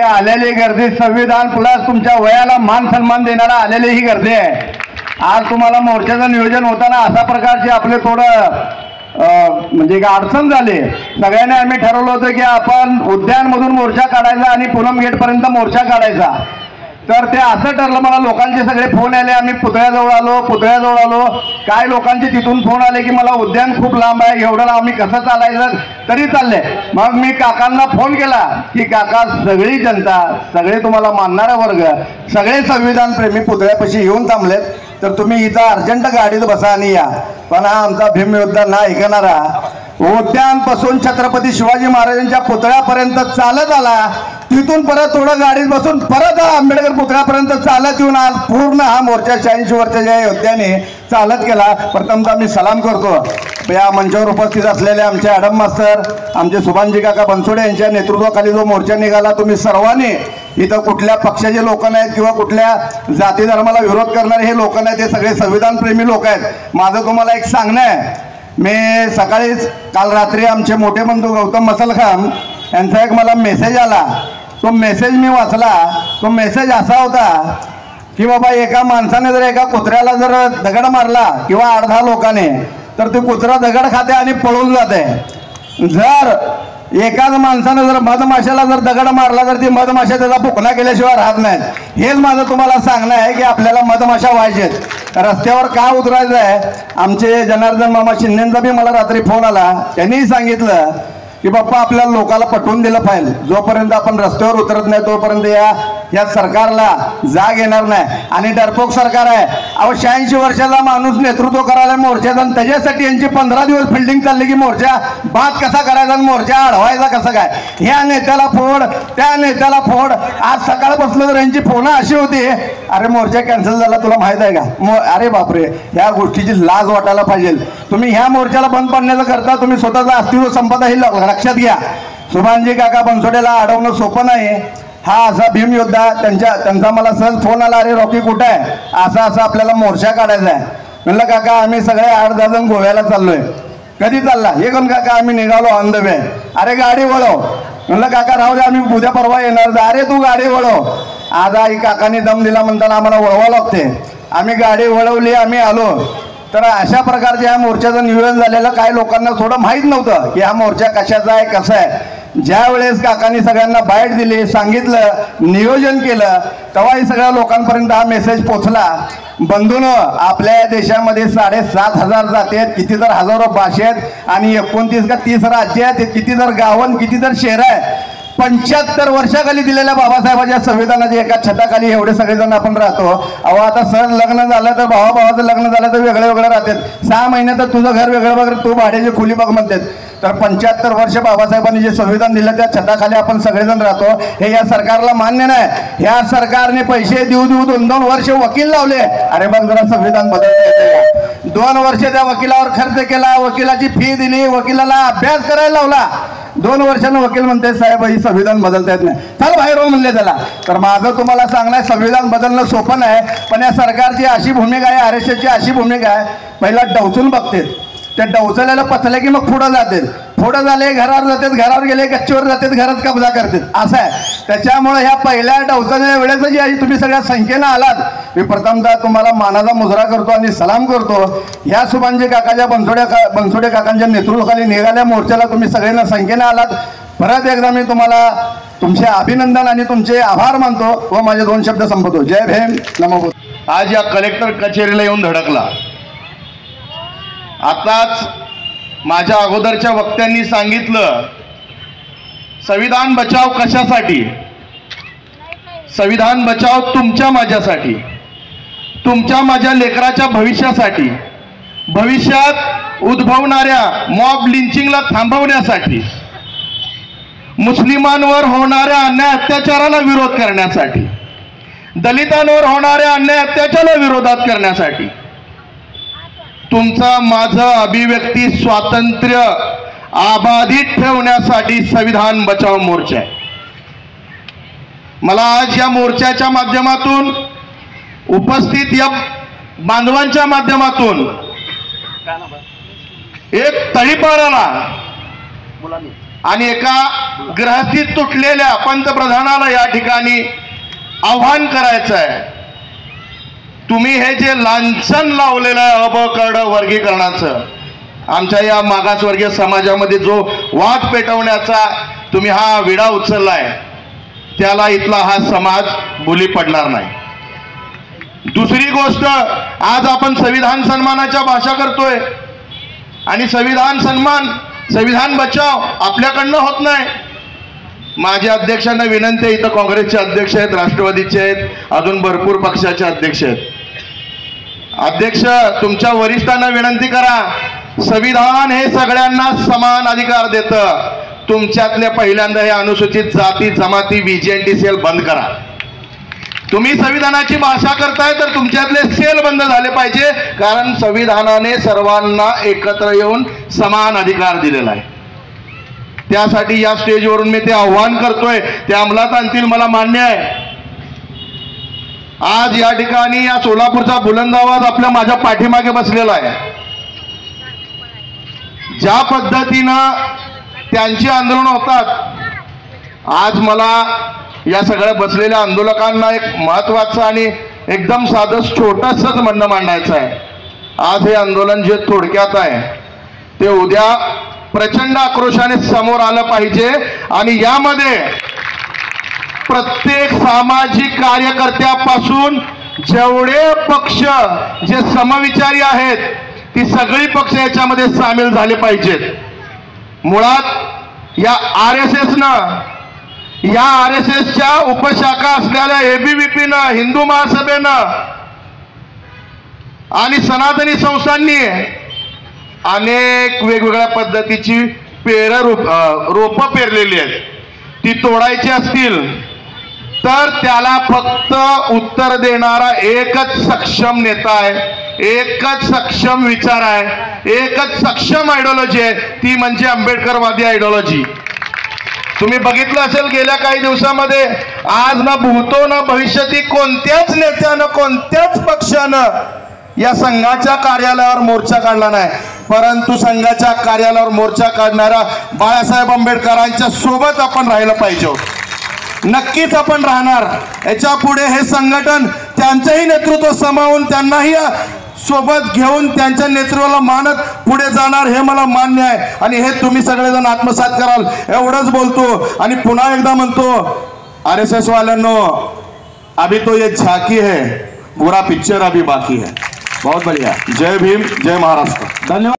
आलेली गर्दी संविधान प्लस तुमच्या वयाला मान सन्मान देणारा आलेली ही गर्दी आहे। आज तुम्हाला मोर्चाचं नियोजन होताना अशा प्रकारचे आपले थोडं म्हणजे का अडचण झाली। सगळ्यांनी आम्ही ठरवलं होतं की आपण उद्यानमधून मोर्चा काढायचा आणि पूनम गेटपर्यंत मोर्चा काढायचा। तर ते असं ठरलं, मला लोकांचे सगळे फोन आले, आम्ही पुतळ्याजवळ आलो। काय लोकांचे तिथून फोन आले की मला उद्यान खूप लांब आहे, एवढं लांब मी कसं चालायचं, तरी चालले। मग मी काकांना फोन केला की काका सगळी जनता, सगळे तुम्हाला मानणारा वर्ग, सगळे संविधान प्रेमी पुतळ्यापाशी येऊन थांबलेत, तर तुम्ही इथं अर्जंट गाडीत बसा आणि या। पण हा आमचा भीमयोद्धा ना ऐकणारा उद्यानपासून छत्रपती शिवाजी महाराजांच्या पुतळ्यापर्यंत चालत आला, तिथून परत थोडं गाडीत बसून परत आंबेडकर पुतळ्यापर्यंत चालत येऊन आज पूर्ण हा मोर्चा 86 वर्षाच्या योद्ध्याने चालत गेला। प्रथमतः मी सलाम करतो या मंचावर उपस्थित असलेले आमचे ॲडम मास्तर, आमचे सुभानजी काका बनसोडे यांच्या नेतृत्वाखाली जो मोर्चा निघाला, तुम्ही सर्वांनी इथं कुठल्या पक्षाचे लोक नाहीत किंवा कुठल्या जाती धर्माला विरोध करणारे हे लोक नाहीत, हे सगळे संविधानप्रेमी लोक आहेत। माझं तुम्हाला एक सांगणं आहे, मी सकाळीच काल रात्री आमचे मोठे बंधू गौतम मसलखान यांचा एक मला मेसेज आला, तो मेसेज मी वाचला। तो मेसेज असा होता की बाबा एका माणसाने जर एका कुत्र्याला जर दगड मारला किंवा 8-10 लोकांनी, तर ते कुत्रा दगड खाते आणि पळून जाते। जर एकाच माणसानं जर मधमाशाला जर दगड मारला तर ती मधमाशा त्याचा फुकणा केल्याशिवाय राहत नाहीत। हेच माझं तुम्हाला सांगणं आहे की आपल्याला मधमाशा व्हायचेत। रस्त्यावर का उतरायचं आहे, आमचे जनार्दन मामा शिंदेंचा बी मला रात्री फोन आला, त्यांनीही सांगितलं की बाप्पा आपल्याला लोकाला पटवून दिलं पाहिजे, जोपर्यंत आपण रस्त्यावर उतरत नाही तोपर्यंत या सरकारला जाग येणार नाही। आणि डरपोक सरकार आहे। अहो 86 वर्षाचा माणूस नेतृत्व करायला मोर्चाचा, आणि त्याच्यासाठी यांची 15 दिवस फिल्डिंग चालली की मोर्चा बाद कसा करायचा आणि मोर्चा अडवायचा कसं काय, ह्या नेत्याला फोड त्या नेत्याला फोड। आज सकाळपासून तर यांची फोन अशी होती, अरे मोर्चा कॅन्सल झाला तुला माहित आहे का, अरे बापरे, ह्या गोष्टीची लाज वाटायला पाहिजे। तुम्ही ह्या मोर्चाला बंद पडण्याचं करता, तुम्ही स्वतःचं अस्तित्व संपदा ही लक्षात घ्या। सुभानजी काका बनसोडेला अडवणं सोपं नाही। हा असा भीमयोद्धा, त्यांचा मला सहज फोन आला, अरे रॉकी कुठं आहे, असं आपल्याला मोर्चा काढायचा आहे। म्हणलं काका आम्ही सगळे 8-10 जण गोव्याला चाललोय। कधी चालला, हे कोण काका, आम्ही निघालो ऑन द वे। अरे गाडी वळव। म्हणलं काका राहू दे, आम्ही उद्या परवा येणार। अरे तू गाडी वळव। आज आई काकांनी दम दिला म्हणताना आम्हाला वळवा लागते। आम्ही गाडी वळवली, आम्ही आलो। तर अशा प्रकारच्या ह्या मोर्चाचं नियोजन झालेलं काही लोकांना थोडं माहीत नव्हतं की हा मोर्चा कशाचा आहे, कसा आहे। ज्या वेळेस काकांनी सगळ्यांना बाईट दिली, सांगितलं, नियोजन केलं, तेव्हाही सगळ्या लोकांपर्यंत हा मेसेज पोचला। बंधूंनो, आपल्या देशामध्ये 7,500 जाती आहेत, किती तर हजारो भाषा आहेत आणि 29 का 30 राज्य आहेत, किती तर गावं, किती तर शहरं आहेत। 75 वर्षाखाली दिलेल्या बाबासाहेबांच्या संविधानाच्या एका छताखाली एवढे सगळेजण आपण राहतो। अहो आता सहज लग्न झालं तर भावाचं लग्न झालं तर वेगळे वेगळे राहतात। 6 महिन्यात तुझं घर वेगळं वगैरे, तू भाड्याची खोली बघ म्हणतात। तर 75 वर्ष बाबासाहेबांनी जे संविधान दिलं त्या छताखाली आपण सगळेजण राहतो, हे या सरकारला मान्य नाही। या सरकारने पैसे देऊ 2 वर्ष वकील लावले। अरे बघ जरा संविधान बदलता येते, 2 वर्ष त्या वकिलावर खर्च केला, वकिलाची फी दिली, वकिलाला अभ्यास करायला लावला। 2 वर्षानं वकील म्हणते साहेब ही संविधान बदलता येत नाही, चल बाहेर हो म्हणले त्याला। तर माझं तुम्हाला सांगणं, संविधान बदलणं सोपं नाही, पण या सरकारची अशी भूमिका आहे, RSSची अशी भूमिका आहे, पहिला डवचून बघते, त्या डवचल्याला पचले की मग पुढं जाते, पुढं झाले घरावर जातात, घरावर गेले गच्चीवर जातात, घरात कब्जा करतात, असं आहे। त्याच्यामुळे ह्या पहिल्या डवचल्या वेळेस जी आहे तुम्ही सगळ्या संख्येनं आलात, मी प्रथमतः तुम्हाला मानाचा मुजरा करतो आणि सलाम करतो। ह्या सुभानजी काकाच्या बनसोडे काकांच्या नेतृत्वाखाली निघाल्या मोर्चाला तुम्ही सगळ्यांना संख्येनं आलात। परत एकदा मी तुम्हाला तुमचे अभिनंदन आणि तुमचे आभार मानतो व माझे 2 शब्द संपवतो। जय भीम, नमो बुद्धाय। आज या कलेक्टर कचेरीला येऊन धडकला। आताच माझ्या अगोदरच्या वक्त्यांनी सांगितलं, संविधान बचाव कशासाठी, संविधान बचाव तुमच्या माझ्यासाठी, तुमच्या माझ्या लेकराच्या भविष्यासाठी, भविष्यात उद्भवणाऱ्या मॉब लिंचिंगला थांबवण्यासाठी, मुस्लिमांवर होणाऱ्या अन्याय अत्याचाराला विरोध करण्यासाठी, दलितांवर होणाऱ्या अन्याय अत्याचाराला विरोधात करण्यासाठी, तुमचं माझं अभिव्यक्ती स्वातंत्र्य अबाधित ठेवण्यासाठी संविधान बचाव मोर्चा आहे। मला आज या मोर्चाच्या माध्यमातून, उपस्थित या बांधवांच्या माध्यमातून एक तळीपाराला आणि एका ग्रहस्थीत तुटलेल्या पंतप्रधानाला या ठिकाणी आव्हान करायचं आहे, तुम्ही हे जे लांछन लावलेलं आहे अबकड वर्गीकरणाचं, आमच्या या मागासवर्गीय समाजामध्ये जो वाद पेटवण्याचा तुम्ही हा विडा उचललाय, त्याला इथला हा समाज बोली पडणार नाही. दुसरी गोष्ट, आज आपण संविधान सन्मानाच्या भाषा करतोय आणि संविधान सन्मान, संविधान बचाव आपल्याकडनं होत नाही. माझ्या अध्यक्षांना विनंती आहे, इथं काँग्रेसचे अध्यक्ष आहेत, राष्ट्रवादीचे आहेत, अजून भरपूर पक्षाचे अध्यक्ष आहेत. अध्यक्ष, तुमच्या वरिष्ठांना विनंती करा, संविधान हे सगळ्यांना समान अधिकार देतं. तुमच्यातल्या पहिल्यांदा हे अनुसूचित जाती जमाती VGNT सेल बंद करा. तुम्ही संविधानाची भाषा करताय तर तुमच्यातले सेल बंद झाले पाहिजे, कारण संविधानाने सर्वांना एकत्र येऊन समान अधिकार दिलेला आहे. त्यासाठी या स्टेजवरून मी ते आव्हान करतोय, ते अंमलात आणतील मला मान्य आहे. आज या ठिकाणी या सोलापूरचा बुलंद आवाज आपल्या माझ्या पाठीमागे बसलेला आहे. ज्या पद्धतीनं त्यांची आंदोलन होतात, आज मला या सगळ्या बसलेल्या आंदोलकांना एक महत्वाचं आणि एकदम साधं छोटंसंच म्हणणं मांडायचं आहे. आज हे आंदोलन जे थोडक्यात आहे ते उद्या प्रचंड आक्रोशाने समोर आलं पाहिजे आणि यामध्ये प्रत्येक सामाजिक कार्यकर्त्यापासून जेवढे पक्ष जे समविचारी आहेत ती सगळी पक्ष याच्यामध्ये सामील झाले पाहिजेत. मुळात या RSSनं, या RSSच्या उपशाखा असलेल्या ABVPनं, हिंदू महासभेनं आणि सनातनी संस्थांनी अनेक वेगवेगळ्या पद्धतीची रोपं पेरलेली आहेत. ती तोडायची असतील तर त्याला फक्त उत्तर देणारा एकच सक्षम नेता आहे, एकच सक्षम विचार आहे, एकच सक्षम आयडिओलॉजी आहे, ती म्हणजे आंबेडकरवादी आयडिओलॉजी. तुम्ही बघितलं असेल गेल्या काही दिवसामध्ये, आज ना भूतो ना भविष्यती कोणत्याच नेत्यानं, कोणत्याच पक्षानं या संघाच्या कार्यालयावर मोर्चा काढला नाही, परंतु संघाच्या कार्यालयावर मोर्चा काढणाऱ्या बाळासाहेब आंबेडकरांच्या सोबत आपण राहिलं पाहिजे. नक्कीच आपण राहणार. याच्या पुढे हे संघटन त्यांचंही नेतृत्व सामावून त्यांनाही सोबत घेऊन त्यांच्या नेतृत्वाला मानत पुढे जाणार, हे मला मान्य आहे आणि हे तुम्ही सगळेजण आत्मसात कराल एवढंच बोलतो. आणि पुन्हा एकदा म्हणतो, RSS वाल्यांनो, अभी तो ये झाकी है, पूरा पिक्चर अभी बाकी है. बहुत बढ़िया. जय भीम, जय महाराष्ट्र. धन्यवाद.